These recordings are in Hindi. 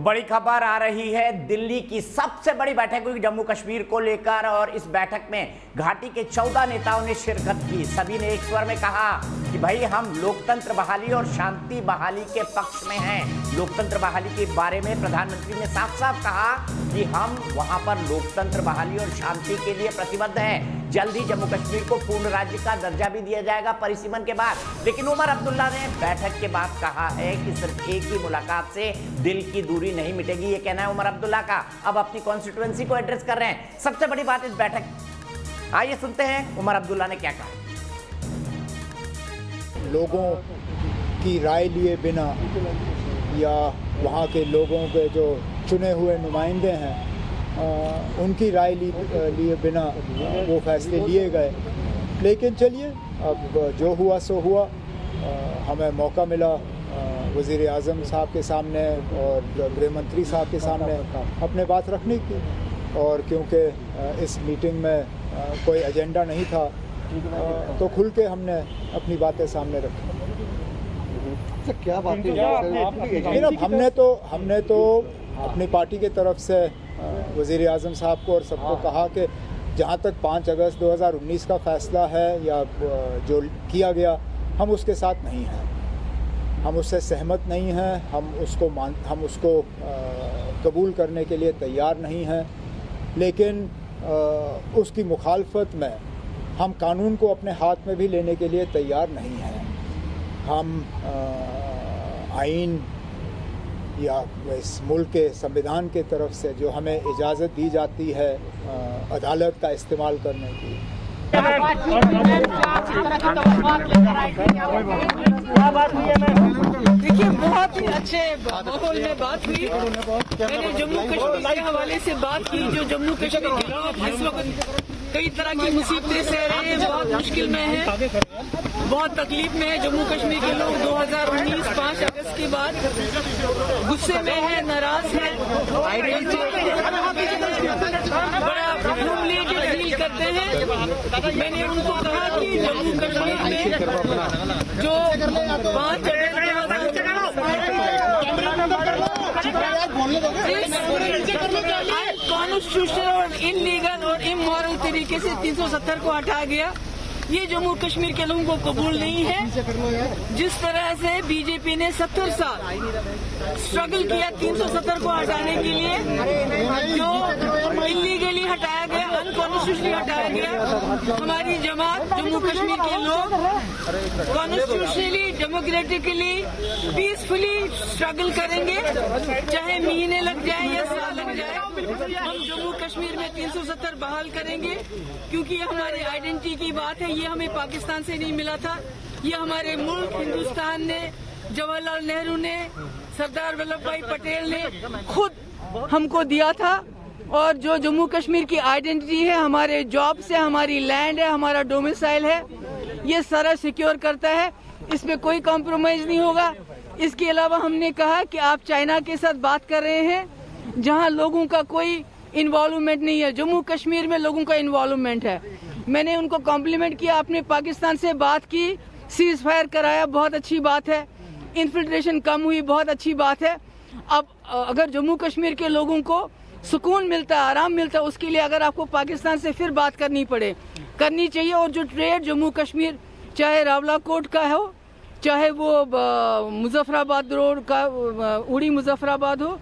बड़ी खबर आ रही है दिल्ली की सबसे बड़ी बैठक हुई जम्मू कश्मीर को लेकर और इस बैठक में घाटी के 14 नेताओं ने शिरकत की। सभी ने एक स्वर में कहा कि भाई हम लोकतंत्र बहाली और शांति बहाली के पक्ष में हैं। लोकतंत्र बहाली के बारे में प्रधानमंत्री ने साफ साफ कहा कि हम वहां पर लोकतंत्र बहाली और शांति के लिए प्रतिबद्ध हैं। जल्द ही जम्मू कश्मीर को पूर्ण राज्य का दर्जा भी दिया जाएगा परिसीमन के बाद। लेकिन उमर अब्दुल्ला ने बैठक के बाद कहा है कि सिर्फ एक ही मुलाकात से दिल की दूरी नहीं मिटेगी। ये कहना है उमर अब्दुल्ला का। अब अपनी कॉन्स्टिट्यूएंसी को एड्रेस कर रहे हैं। सबसे बड़ी बात इस बैठक, आइए सुनते हैं उमर अब्दुल्ला ने क्या कहा। लोगों की राय लिए बिना या वहाँ के लोगों के जो चुने हुए नुमाइंदे हैं उनकी राय लिए बिना वो फैसले लिए गए। लेकिन चलिए, अब जो हुआ सो हुआ। हमें मौका मिला वज़ीर आज़म साहब के सामने और गृह मंत्री साहब के सामने अपने बात रखने की, और क्योंकि इस मीटिंग में कोई एजेंडा नहीं था तो खुल के हमने अपनी बातें सामने रखी। क्या बातें हमने तो अपनी पार्टी की तरफ से वज़ीर आज़म साहब को और सबको कहा कि जहाँ तक 5 अगस्त 2019 का फैसला है या जो किया गया, हम उसके साथ नहीं हैं, हम उससे सहमत नहीं हैं, हम उसको कबूल करने के लिए तैयार नहीं हैं। लेकिन उसकी मुखालफत में हम कानून को अपने हाथ में भी लेने के लिए तैयार नहीं हैं। हम आइन या इस मुल्क के संविधान के तरफ से जो हमें इजाज़त दी जाती है अदालत का इस्तेमाल करने की। देखिए, बहुत ही अच्छे माहौल में बात हुई। मैंने जम्मू कश्मीर के हवाले से बात की। जो जम्मू कश्मीर के लोग इस वक्त कई तरह की मुसीबतें सह रहे हैं, बहुत मुश्किल में है, बहुत तकलीफ में है। जम्मू कश्मीर के लोग 2019 5 अगस्त के बाद गुस्से में है, नाराज है, बड़ा ह्यूमिलेटेड फील करते हैं। मैंने उनको कहा कि जम्मू कश्मीर में जो 5 कॉन्स्टिट्यूशनल और इनलीगल और इमोरल तरीके से 370 को हटाया गया। ये जम्मू कश्मीर के लोगों को कबूल नहीं है। जिस तरह से बीजेपी ने 70 साल स्ट्रगल किया 370 को हटाने के लिए, जो इलीगली हटाया गया, अनकॉन्स्टिट्यूशनली हटाया गया। हमारी जमात, जम्मू कश्मीर के लोग कॉन्स्टिट्यूशनली, डेमोक्रेटिकली, पीसफुली स्ट्रगल करेंगे, चाहे महीने लग जाए या साल लग जाए। हम जम्मू कश्मीर में 370 बहाल करेंगे, क्योंकि ये हमारी आइडेंटिटी की बात है। ये हमें पाकिस्तान से नहीं मिला था, ये हमारे मुल्क हिंदुस्तान ने, जवाहरलाल नेहरू ने, सरदार वल्लभ भाई पटेल ने खुद हमको दिया था। और जो जम्मू कश्मीर की आइडेंटिटी है, हमारे जॉब से, हमारी लैंड है, हमारा डोमिसाइल है, ये सारा सिक्योर करता है। इसमें कोई कॉम्प्रोमाइज नहीं होगा। इसके अलावा हमने कहा कि आप चाइना के साथ बात कर रहे हैं जहां लोगों का कोई इन्वॉल्वमेंट नहीं है। जम्मू कश्मीर में लोगों का इन्वॉल्वमेंट है। मैंने उनको कॉम्प्लीमेंट किया, आपने पाकिस्तान से बात की, सीज फायर कराया, बहुत अच्छी बात है। इन्फिल्ट्रेशन कम हुई, बहुत अच्छी बात है। अब अगर जम्मू कश्मीर के लोगों को सुकून मिलता है, आराम मिलता है, उसके लिए अगर आपको पाकिस्तान से फिर बात करनी चाहिए। और जो ट्रेड जम्मू कश्मीर, चाहे रावलाकोट का हो, चाहे वो मुजफ्फराबाद रोड का उड़ी मुजफ्फराबाद हो,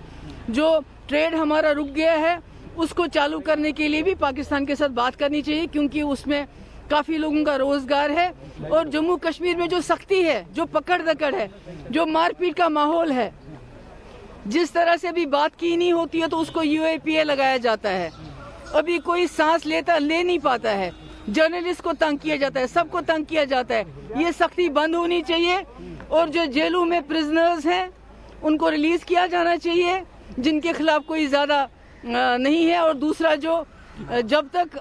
जो ट्रेड हमारा रुक गया है, उसको चालू करने के लिए भी पाकिस्तान के साथ बात करनी चाहिए, क्योंकि उसमें काफी लोगों का रोजगार है। और जम्मू कश्मीर में जो सख्ती है, जो पकड़ दकड़ है, जो मारपीट का माहौल है, जिस तरह से भी बात की नहीं होती है तो उसको UAPA लगाया जाता है। अभी कोई सांस ले नहीं पाता है, जर्नलिस्ट को तंग किया जाता है, सबको तंग किया जाता है। ये सख्ती बंद होनी चाहिए। और जो जेलों में प्रिजनर्स हैं उनको रिलीज किया जाना चाहिए, जिनके खिलाफ कोई ज्यादा नहीं है। और दूसरा, जो जब तक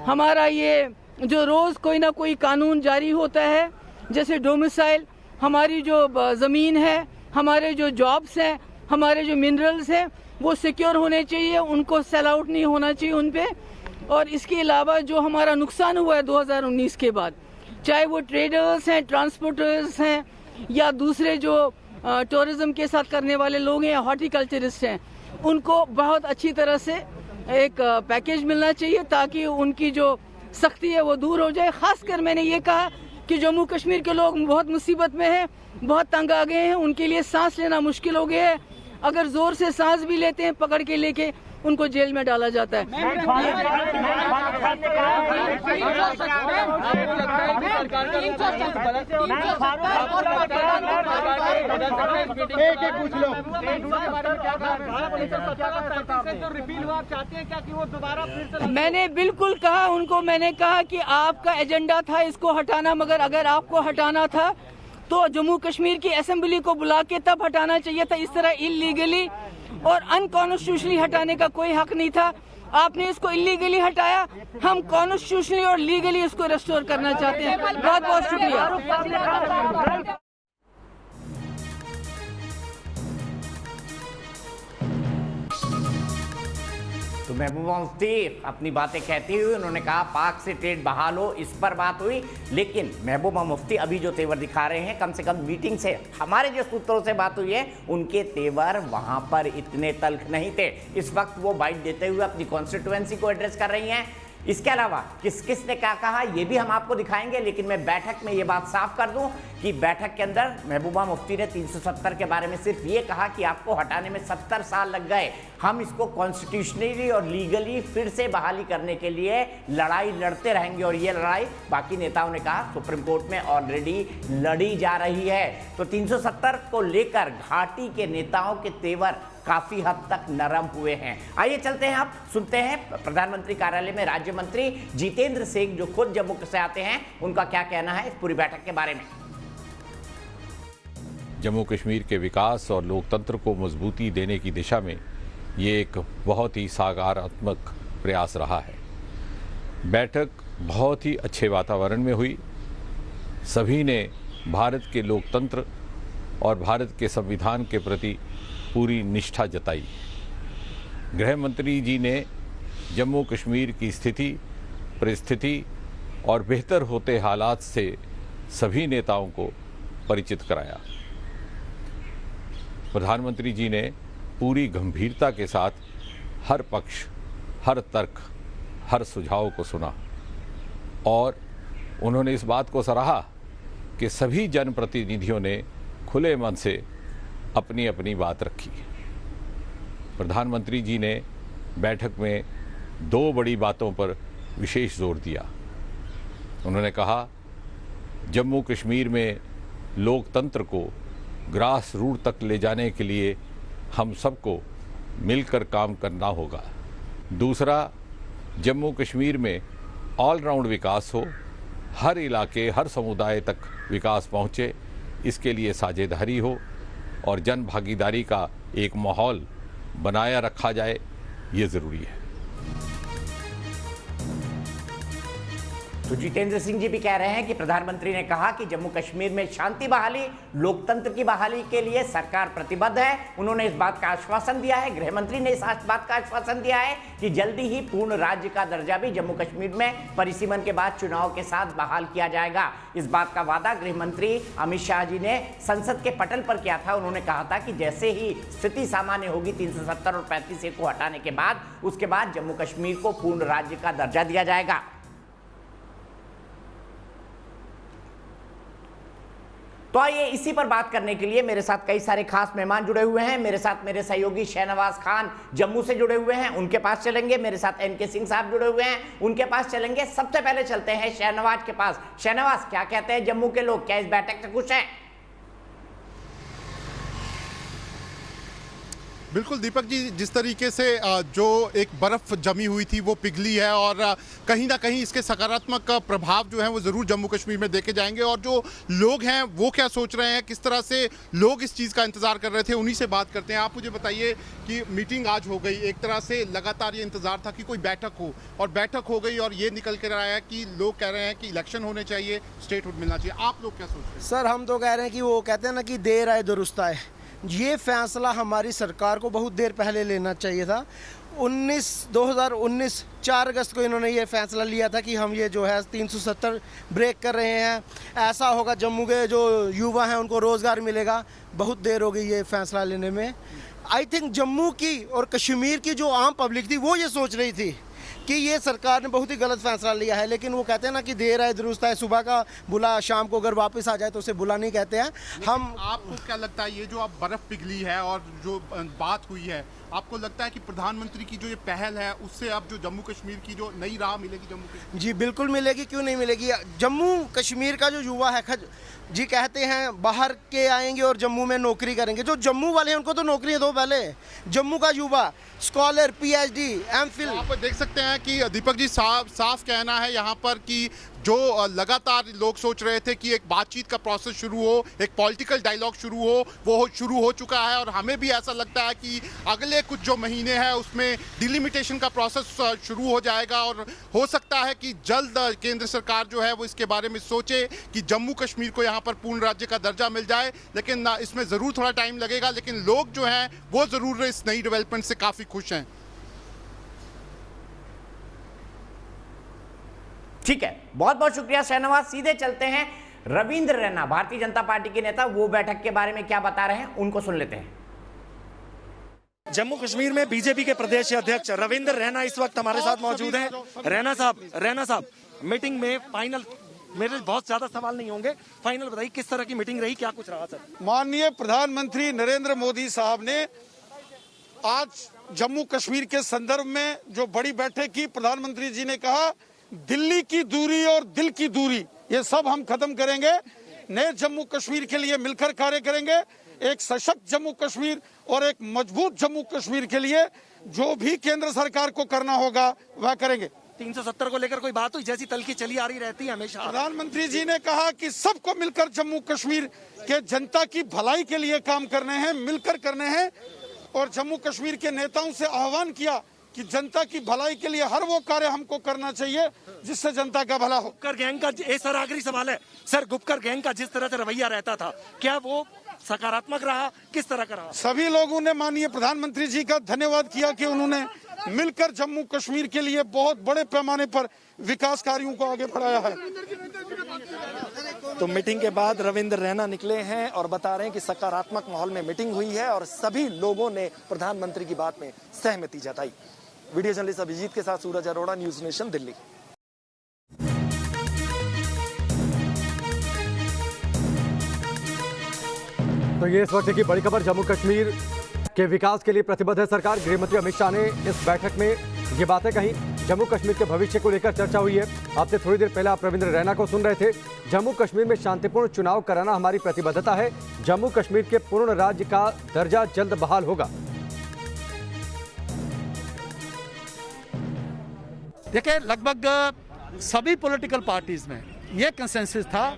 हमारा ये जो रोज कोई ना कोई कानून जारी होता है, जैसे डोमिसाइल, हमारी जो जमीन है, हमारे जो जॉब्स हैं, हमारे जो मिनरल्स हैं, वो सिक्योर होने चाहिए, उनको सेल आउट नहीं होना चाहिए उन पे। और इसके अलावा जो हमारा नुकसान हुआ है 2019 के बाद, चाहे वो ट्रेडर्स हैं, ट्रांसपोर्टर्स हैं, या दूसरे जो टूरिज्म के साथ करने वाले लोग हैं, हॉर्टिकल्चरिस्ट हैं, उनको बहुत अच्छी तरह से एक पैकेज मिलना चाहिए ताकि उनकी जो सख्ती है वो दूर हो जाए। खासकर मैंने ये कहा कि जम्मू कश्मीर के लोग बहुत मुसीबत में हैं, बहुत तंग आ गए हैं, उनके लिए सांस लेना मुश्किल हो गया है। अगर जोर से सांस भी लेते हैं पकड़ के लेके उनको जेल में डाला जाता है। मैंने बिल्कुल कहा उनको, मैंने कहा कि आपका एजेंडा था इसको हटाना, मगर अगर आपको हटाना था तो जम्मू कश्मीर की असेंबली को बुला के तब हटाना चाहिए था। इस तरह इलीगली और अनकॉन्स्टिट्यूशनली हटाने का कोई हक नहीं था। आपने इसको इलीगली हटाया, हम कॉन्स्टिट्यूशनली और लीगली इसको रेस्टोर करना चाहते हैं। बहुत बहुत शुक्रिया। तो महबूबा मुफ्ती अपनी बातें कहती हुई उन्होंने कहा पाक से ट्रेड बहाल हो, इस पर बात हुई। लेकिन महबूबा मुफ्ती अभी जो तेवर दिखा रहे हैं, कम से कम मीटिंग से हमारे जो सूत्रों से बात हुई है उनके तेवर वहां पर इतने तल्ख नहीं थे। इस वक्त वो बाइट देते हुए अपनी कॉन्स्टिट्यूएंसी को एड्रेस कर रही हैं। इसके अलावा किस किस ने क्या कहा ये भी हम आपको दिखाएंगे। लेकिन मैं बैठक में ये बात साफ कर दूं कि बैठक के अंदर महबूबा मुफ्ती ने 370 के बारे में सिर्फ ये कहा कि आपको हटाने में 70 साल लग गए, हम इसको कॉन्स्टिट्यूशनली और लीगली फिर से बहाली करने के लिए लड़ाई लड़ते रहेंगे। और ये लड़ाई बाकी नेताओं ने कहा सुप्रीम कोर्ट में ऑलरेडी लड़ी जा रही है। तो 370 को लेकर घाटी के नेताओं के तेवर काफी हद तक नरम हुए हैं। आइए चलते हैं, अब सुनते हैं प्रधानमंत्री कार्यालय में राज्य मंत्री जितेंद्र सिंह जो खुद जम्मू से आते हैं, उनका क्या कहना है इस पूरी बैठक के बारे में। जम्मू कश्मीर के विकास और लोकतंत्र को मजबूती देने की दिशा में ये एक बहुत ही सकारात्मक प्रयास रहा है। बैठक बहुत ही अच्छे वातावरण में हुई। सभी ने भारत के लोकतंत्र और भारत के संविधान के प्रति पूरी निष्ठा जताई। गृह मंत्री जी ने जम्मू कश्मीर की स्थिति, परिस्थिति और बेहतर होते हालात से सभी नेताओं को परिचित कराया। प्रधानमंत्री जी ने पूरी गंभीरता के साथ हर पक्ष, हर तर्क, हर सुझाव को सुना और उन्होंने इस बात को सराहा कि सभी जनप्रतिनिधियों ने खुले मन से अपनी अपनी बात रखी। प्रधानमंत्री जी ने बैठक में 2 बड़ी बातों पर विशेष जोर दिया। उन्होंने कहा जम्मू कश्मीर में लोकतंत्र को ग्रास रूट तक ले जाने के लिए हम सबको मिलकर काम करना होगा। दूसरा, जम्मू कश्मीर में ऑलराउंड विकास हो, हर इलाके, हर समुदाय तक विकास पहुँचे, इसके लिए साझेदारी हो और जन भागीदारी का एक माहौल बनाया रखा जाए, ये ज़रूरी है। तो जितेंद्र सिंह जी भी कह रहे हैं कि प्रधानमंत्री ने कहा कि जम्मू कश्मीर में शांति बहाली, लोकतंत्र की बहाली के लिए सरकार प्रतिबद्ध है। उन्होंने इस बात का आश्वासन दिया है, गृह मंत्री ने इस बात का आश्वासन दिया है कि जल्दी ही पूर्ण राज्य का दर्जा भी जम्मू कश्मीर में परिसीमन के बाद चुनाव के साथ बहाल किया जाएगा। इस बात का वादा गृह मंत्री अमित शाह जी ने संसद के पटल पर किया था। उन्होंने कहा था कि जैसे ही स्थिति सामान्य होगी 370 और 35A को हटाने के बाद, उसके बाद जम्मू कश्मीर को पूर्ण राज्य का दर्जा दिया जाएगा। तो आइए इसी पर बात करने के लिए मेरे साथ कई सारे खास मेहमान जुड़े हुए हैं। मेरे साथ मेरे सहयोगी शहनवाज खान जम्मू से जुड़े हुए हैं, उनके पास चलेंगे। मेरे साथ NK सिंह साहब जुड़े हुए हैं, उनके पास चलेंगे। सबसे पहले चलते हैं शहनवाज के पास। शहनवाज, क्या कहते हैं जम्मू के लोग, क्या इस बैठक से खुश हैं? बिल्कुल दीपक जी, जिस तरीके से जो एक बर्फ़ जमी हुई थी वो पिघली है और कहीं ना कहीं इसके सकारात्मक प्रभाव जो हैं वो ज़रूर जम्मू कश्मीर में देखे जाएंगे। और जो लोग हैं वो क्या सोच रहे हैं, किस तरह से लोग इस चीज़ का इंतज़ार कर रहे थे, उन्हीं से बात करते हैं। आप मुझे बताइए कि मीटिंग आज हो गई, एक तरह से लगातार ये इंतज़ार था कि कोई बैठक हो और बैठक हो गई और ये निकल कर आया कि लोग कह रहे हैं कि इलेक्शन होने चाहिए, स्टेटहुड मिलना चाहिए। आप लोग क्या सोच रहे हैं? सर, हम तो कह रहे हैं कि वो कहते हैं ना कि देर आए दुरुस्त आए। ये फैसला हमारी सरकार को बहुत देर पहले लेना चाहिए था। 2019 4 अगस्त को इन्होंने ये फैसला लिया था कि हम ये जो है 370 ब्रेक कर रहे हैं, ऐसा होगा, जम्मू के जो युवा हैं उनको रोज़गार मिलेगा। बहुत देर हो गई ये फैसला लेने में। आई थिंक जम्मू की और कश्मीर की जो आम पब्लिक थी वो ये सोच रही थी कि ये सरकार ने बहुत ही गलत फैसला लिया है, लेकिन वो कहते हैं ना कि देर आए दुरुस्त है, सुबह का बुला शाम को अगर वापस आ जाए तो उसे बुला नहीं कहते हैं हम। आपको क्या लगता है ये जो अब बर्फ पिघली है और जो बात हुई है, आपको लगता है कि प्रधानमंत्री की जो ये पहल है उससे अब जो जम्मू कश्मीर की जो नई राह मिलेगी जम्मू कश्मीर? जी बिल्कुल मिलेगी, क्यों नहीं मिलेगी। जम्मू कश्मीर का जो युवा है जी कहते हैं बाहर के आएंगे और जम्मू में नौकरी करेंगे। जो जम्मू वाले हैं उनको तो नौकरियां दो पहले। जम्मू का युवा स्कॉलर, PhD, MPhil। आप देख सकते हैं कि दीपक जी साफ कहना है यहाँ पर कि जो लगातार लोग सोच रहे थे कि एक बातचीत का प्रोसेस शुरू हो, एक पॉलिटिकल डायलॉग शुरू हो, वो शुरू हो चुका है। और हमें भी ऐसा लगता है कि अगले कुछ जो महीने हैं उसमें डिलिमिटेशन का प्रोसेस शुरू हो जाएगा और हो सकता है कि जल्द केंद्र सरकार जो है वो इसके बारे में सोचे कि जम्मू कश्मीर को यहाँ पर पूर्ण राज्य का दर्जा मिल जाए। लेकिन इसमें ज़रूर थोड़ा टाइम लगेगा, लेकिन लोग जो हैं वो ज़रूर इस नई डेवलपमेंट से काफ़ी खुश हैं। ठीक है, बहुत बहुत शुक्रिया शहनवाज। सीधे चलते हैं रविंद्र रैना, भारतीय जनता पार्टी के नेता, वो बैठक के बारे में क्या बता रहे हैं उनको सुन लेते हैं। जम्मू कश्मीर में बीजेपी के प्रदेश अध्यक्ष रविंद्र रैना इस वक्त हमारे साथ मौजूद हैं। रैना साहब मीटिंग में फाइनल, मेरे बहुत ज्यादा सवाल नहीं होंगे, फाइनल बताइए किस तरह की मीटिंग रही, क्या कुछ रहा सर? माननीय प्रधानमंत्री नरेंद्र मोदी साहब ने आज जम्मू कश्मीर के संदर्भ में जो बड़ी बैठक की, प्रधानमंत्री जी ने कहा दिल्ली की दूरी और दिल की दूरी ये सब हम खत्म करेंगे, नए जम्मू कश्मीर के लिए मिलकर कार्य करेंगे। एक सशक्त जम्मू कश्मीर और एक मजबूत जम्मू कश्मीर के लिए जो भी केंद्र सरकार को करना होगा वह करेंगे। 370 को लेकर कोई बात हुई? जैसी तलखी चली आ रही रहती है हमेशा। प्रधानमंत्री जी ने कहा कि सबको मिलकर जम्मू कश्मीर के जनता की भलाई के लिए काम करने हैं, मिलकर करने हैं। और जम्मू कश्मीर के नेताओं से आह्वान किया कि जनता की भलाई के लिए हर वो कार्य हमको करना चाहिए जिससे जनता का भला हो। गुपकर गैंग का सर आखिरी सवाल है सर, गुपकर गैंग का जिस तरह से रवैया रहता था क्या वो सकारात्मक रहा, किस तरह का रहा? सभी लोगों ने माननीय प्रधानमंत्री जी का धन्यवाद किया कि उन्होंने मिलकर जम्मू कश्मीर के लिए बहुत बड़े पैमाने पर विकास कार्यों को आगे बढ़ाया है। तो मीटिंग के बाद रविंद्र रैना निकले हैं और बता रहे हैं कि सकारात्मक माहौल में मीटिंग हुई है और सभी लोगों ने प्रधानमंत्री की बात में सहमति जताई। वीडियो जर्नलिस्ट अभिजीत के साथ सूरज अरोड़ा, न्यूज नेशन, दिल्ली। तो ये इस वक्त की बड़ी खबर, जम्मू कश्मीर के विकास के लिए प्रतिबद्ध है सरकार। गृह मंत्री अमित शाह ने इस बैठक में ये बातें कही। जम्मू कश्मीर के भविष्य को लेकर चर्चा हुई है। आपसे थोड़ी देर पहले आप रविंद्र रैना को सुन रहे थे। जम्मू कश्मीर में शांतिपूर्ण चुनाव कराना हमारी प्रतिबद्धता है। जम्मू कश्मीर के पूर्ण राज्य का दर्जा जल्द बहाल होगा। देखिए, लगभग सभी पॉलिटिकल पार्टीज में यह कंसेंसस था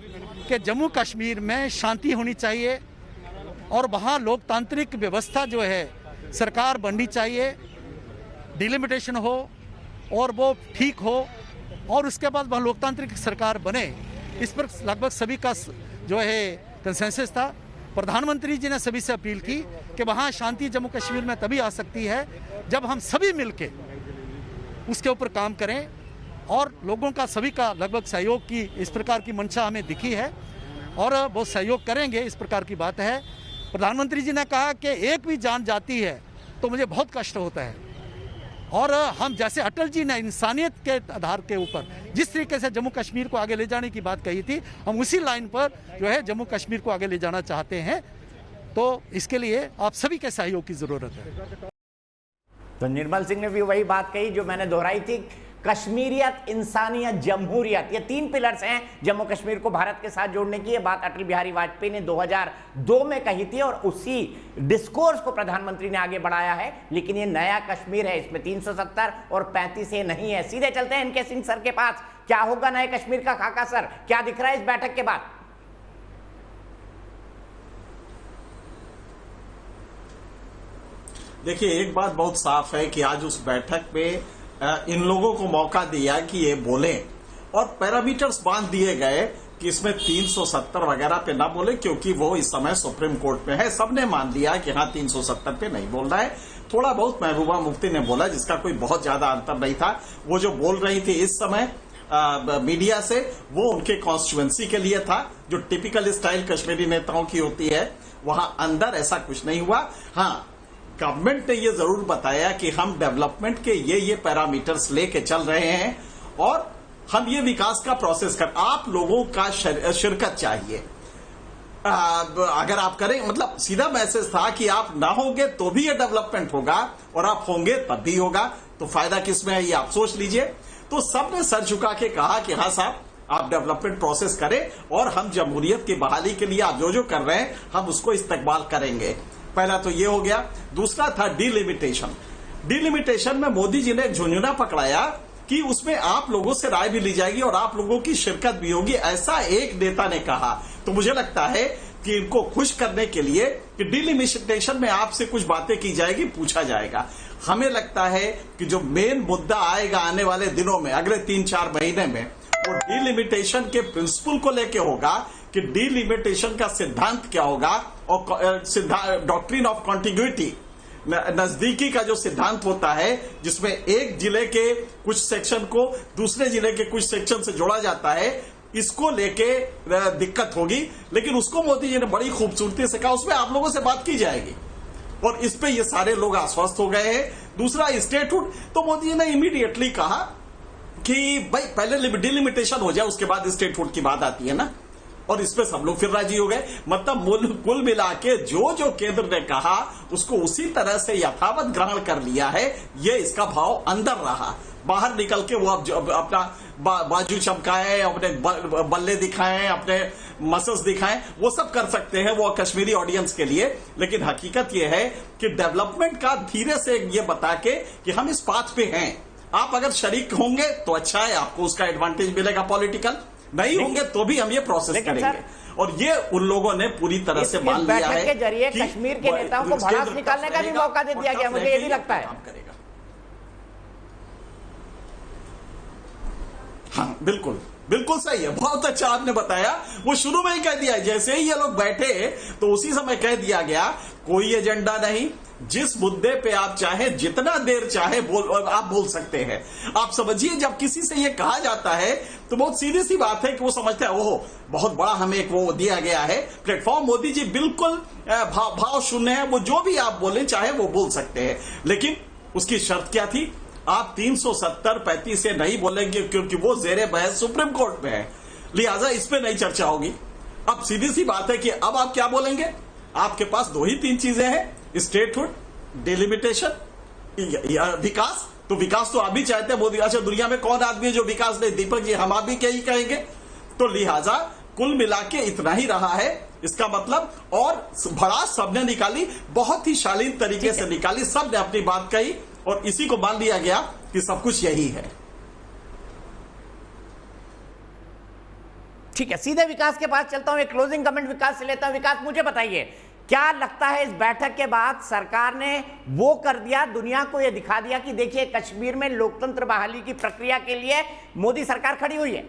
कि जम्मू कश्मीर में शांति होनी चाहिए और वहाँ लोकतांत्रिक व्यवस्था जो है सरकार बननी चाहिए, डिलिमिटेशन हो और वो ठीक हो और उसके बाद वहाँ लोकतांत्रिक सरकार बने। इस पर लगभग सभी का जो है कंसेंसस था। प्रधानमंत्री जी ने सभी से अपील की कि वहाँ शांति जम्मू कश्मीर में तभी आ सकती है जब हम सभी मिलके उसके ऊपर काम करें और लोगों का सभी का लगभग सहयोग की इस प्रकार की मंशा हमें दिखी है और वो सहयोग करेंगे, इस प्रकार की बात है। प्रधानमंत्री जी ने कहा कि एक भी जान जाती है तो मुझे बहुत कष्ट होता है और हम जैसे अटल जी ने इंसानियत के आधार के ऊपर जिस तरीके से जम्मू कश्मीर को आगे ले जाने की बात कही थी, हम उसी लाइन पर जो है जम्मू कश्मीर को आगे ले जाना चाहते हैं। तो इसके लिए आप सभी के सहयोग की ज़रूरत है। तो निर्मल सिंह ने भी वही बात कही जो मैंने दोहराई थी, कश्मीरियत, इंसानियत, जमहूरियत, ये 3 पिलर्स हैं जम्मू कश्मीर को भारत के साथ जोड़ने की। ये बात अटल बिहारी वाजपेयी ने 2002 में कही थी और उसी डिस्कोर्स को प्रधानमंत्री ने आगे बढ़ाया है। लेकिन ये नया कश्मीर है, इसमें 370 और 35 ये नहीं है। सीधे चलते हैं इनके सिंह सर के पास। क्या होगा नए कश्मीर का खाका सर, क्या दिख रहा है इस बैठक के बाद? देखिए, एक बात बहुत साफ है कि आज उस बैठक में इन लोगों को मौका दिया कि ये बोलें और पैरामीटर्स बांध दिए गए कि इसमें 370 वगैरह पे ना बोले क्योंकि वो इस समय सुप्रीम कोर्ट में है। सबने मान लिया कि हाँ 370 पे नहीं बोल रहा है। थोड़ा बहुत महबूबा मुफ्ती ने बोला जिसका कोई बहुत ज्यादा अंतर नहीं था। वो जो बोल रही थी इस समय मीडिया से, वो उनके कॉन्स्टिट्यूएंसी के लिए था, जो टिपिकल स्टाइल कश्मीरी नेताओं की होती है। वहां अंदर ऐसा कुछ नहीं हुआ। हाँ, गवर्नमेंट ने ये जरूर बताया कि हम डेवलपमेंट के ये पैरामीटर्स लेके चल रहे हैं और हम ये विकास का प्रोसेस कर, आप लोगों का शिरकत चाहिए। अगर आप करें, मतलब सीधा मैसेज था कि आप ना होंगे तो भी ये डेवलपमेंट होगा और आप होंगे तब भी होगा, तो फायदा किसमें है ये आप सोच लीजिए। तो सबने सर झुका के कहा कि हाँ साहब आप डेवलपमेंट प्रोसेस करें और हम जमहूरियत की बहाली के लिए आप जो कर रहे हैं हम उसको इस्तेमाल करेंगे। पहला तो ये हो गया। दूसरा था डिलिमिटेशन। डिलिमिटेशन में मोदी जी ने एक झुंझुना पकड़ाया कि उसमें आप लोगों से राय भी ली जाएगी और आप लोगों की शिरकत भी होगी, ऐसा एक नेता ने कहा। तो मुझे लगता है कि इनको खुश करने के लिए कि डिलिमिटेशन में आपसे कुछ बातें की जाएगी, पूछा जाएगा। हमें लगता है कि जो मेन मुद्दा आएगा आने वाले दिनों में, अगले 3-4 महीने में, वो डिलिमिटेशन के प्रिंसिपल को लेके होगा कि डिलिमिटेशन का सिद्धांत क्या होगा और डॉक्ट्रिन ऑफ कॉन्टिग्यूटी, नजदीकी का जो सिद्धांत होता है जिसमें एक जिले के कुछ सेक्शन को दूसरे जिले के कुछ सेक्शन से जोड़ा जाता है, इसको लेके दिक्कत होगी। लेकिन उसको मोदी जी ने बड़ी खूबसूरती से कहा उसमें आप लोगों से बात की जाएगी और इस पे ये सारे लोग आश्वस्त हो गए हैं। दूसरा स्टेटहुड, तो मोदी जी ने इमीडिएटली कहा कि भाई पहले डिलिमिटेशन हो जाए उसके बाद स्टेटहुड की बात आती है ना, और इस पे सब लोग फिर राजी हो गए। मतलब कुल मिला के जो केंद्र ने कहा उसको उसी तरह से यथावत ग्रहण कर लिया है। ये इसका भाव अंदर रहा, बाहर निकल के वो अब अपना बाजू चमकाएं, अपने बल्ले दिखाएं, अपने मसल्स दिखाएं, वो सब कर सकते हैं वो कश्मीरी ऑडियंस के लिए। लेकिन हकीकत ये है कि डेवलपमेंट का धीरे से ये बता के कि हम इस पाथ पे हैं, आप अगर शरीक होंगे तो अच्छा है, आपको उसका एडवांटेज मिलेगा पॉलिटिकल, नहीं होंगे तो भी हम ये प्रोसेस करेंगे। और ये उन लोगों ने पूरी तरह से मान लिया है के जरिए कश्मीर के नेताओं को भड़ास निकालने का भी मौका दे दिया गया, मुझे ये भी लगता है। हाँ बिल्कुल बिल्कुल सही है, बहुत अच्छा आपने बताया। वो शुरू में ही कह दिया, जैसे ही ये लोग बैठे तो उसी समय कह दिया गया कोई एजेंडा नहीं, जिस मुद्दे पे आप चाहे जितना देर चाहे आप बोल सकते हैं। आप समझिए जब किसी से ये कहा जाता है तो बहुत सीधी सी बात है कि वो समझता है ओहो बहुत बड़ा हमें एक वो दिया गया है प्लेटफॉर्म। मोदी जी बिल्कुल भाव शून्य है, वो जो भी आप बोले चाहे वो बोल सकते हैं। लेकिन उसकी शर्त क्या थी, आप 370-35 से नहीं बोलेंगे क्योंकि वो जेरे बहस सुप्रीम कोर्ट में है, लिहाजा इस पे नहीं चर्चा होगी। अब सीधी सी बात है कि अब आप क्या बोलेंगे, आपके पास 2 ही 3 चीजें हैं, स्टेटहुड, डिलिमिटेशन या विकास। तो विकास तो आप भी चाहते हैं मोदी। अच्छा दुनिया में कौन आदमी है जो विकास नहीं, दीपक जी हम आप भी क्या ही कहेंगे। तो लिहाजा कुल मिला के इतना ही रहा है इसका मतलब। और भड़ास सबने निकाली, बहुत ही शालीन तरीके से निकाली, सबने अपनी बात कही और इसी को मान लिया गया कि सब कुछ यही है। ठीक है, सीधे विकास के पास चलता हूं, एक क्लोजिंग कमेंट विकास से लेता हूं। विकास मुझे बताइए क्या लगता है इस बैठक के बाद सरकार ने वो कर दिया, दुनिया को ये दिखा दिया कि देखिए कश्मीर में लोकतंत्र बहाली की प्रक्रिया के लिए मोदी सरकार खड़ी हुई है?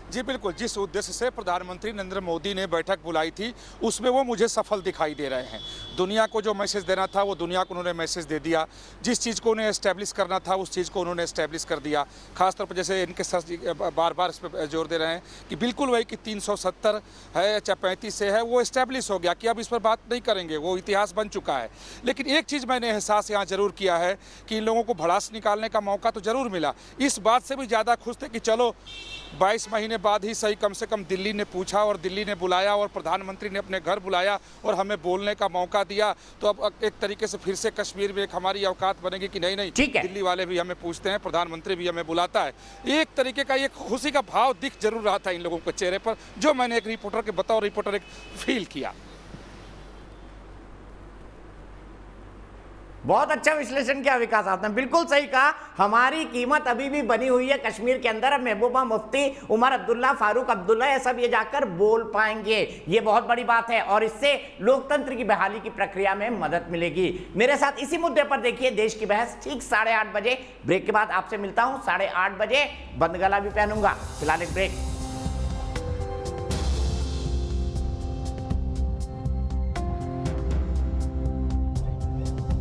जी बिल्कुल, जिस उद्देश्य से प्रधानमंत्री नरेंद्र मोदी ने बैठक बुलाई थी उसमें वो मुझे सफल दिखाई दे रहे हैं। दुनिया को जो मैसेज देना था वो दुनिया को उन्होंने मैसेज दे दिया, जिस चीज़ को उन्हें एस्टैब्लिश करना था उस चीज़ को उन्होंने एस्टैब्लिश कर दिया। खासतौर पर जैसे इनके सर बार बार इस पर जोर दे रहे हैं कि बिल्कुल वही कि 370 है या 35 से है वो एस्टैब्लिश हो गया कि अब इस पर बात नहीं करेंगे, वो इतिहास बन चुका है। लेकिन एक चीज़ मैंने एहसास यहाँ ज़रूर किया है कि इन लोगों को भड़ास निकालने का मौका तो ज़रूर मिला। इस बात से भी ज़्यादा खुश थे कि चलो 22 महीने बाद ही सही कम से कम दिल्ली ने पूछा और दिल्ली ने बुलाया और प्रधानमंत्री ने अपने घर बुलाया और हमें बोलने का मौका दिया। तो अब एक तरीके से फिर से कश्मीर में एक हमारी औकात बनेगी कि नहीं दिल्ली वाले भी हमें पूछते हैं, प्रधानमंत्री भी हमें बुलाता है। एक तरीके का ये खुशी का भाव दिख जरूर रहा था इन लोगों के चेहरे पर, जो मैंने एक रिपोर्टर के बतौर रिपोर्टर एक फील किया। बहुत अच्छा विश्लेषण किया विकास, आपने बिल्कुल सही कहा। हमारी कीमत अभी भी बनी हुई है कश्मीर के अंदर। महबूबा मुफ्ती, उमर अब्दुल्ला, फारूक अब्दुल्ला, ये सब ये जाकर बोल पाएंगे, ये बहुत बड़ी बात है और इससे लोकतंत्र की बहाली की प्रक्रिया में मदद मिलेगी। मेरे साथ इसी मुद्दे पर देखिए देश की बहस ठीक 8:30 बजे। ब्रेक के बाद आपसे मिलता हूं 8:30 बजे। बंद गला भी पहनूंगा। फिलहाल एक ब्रेक।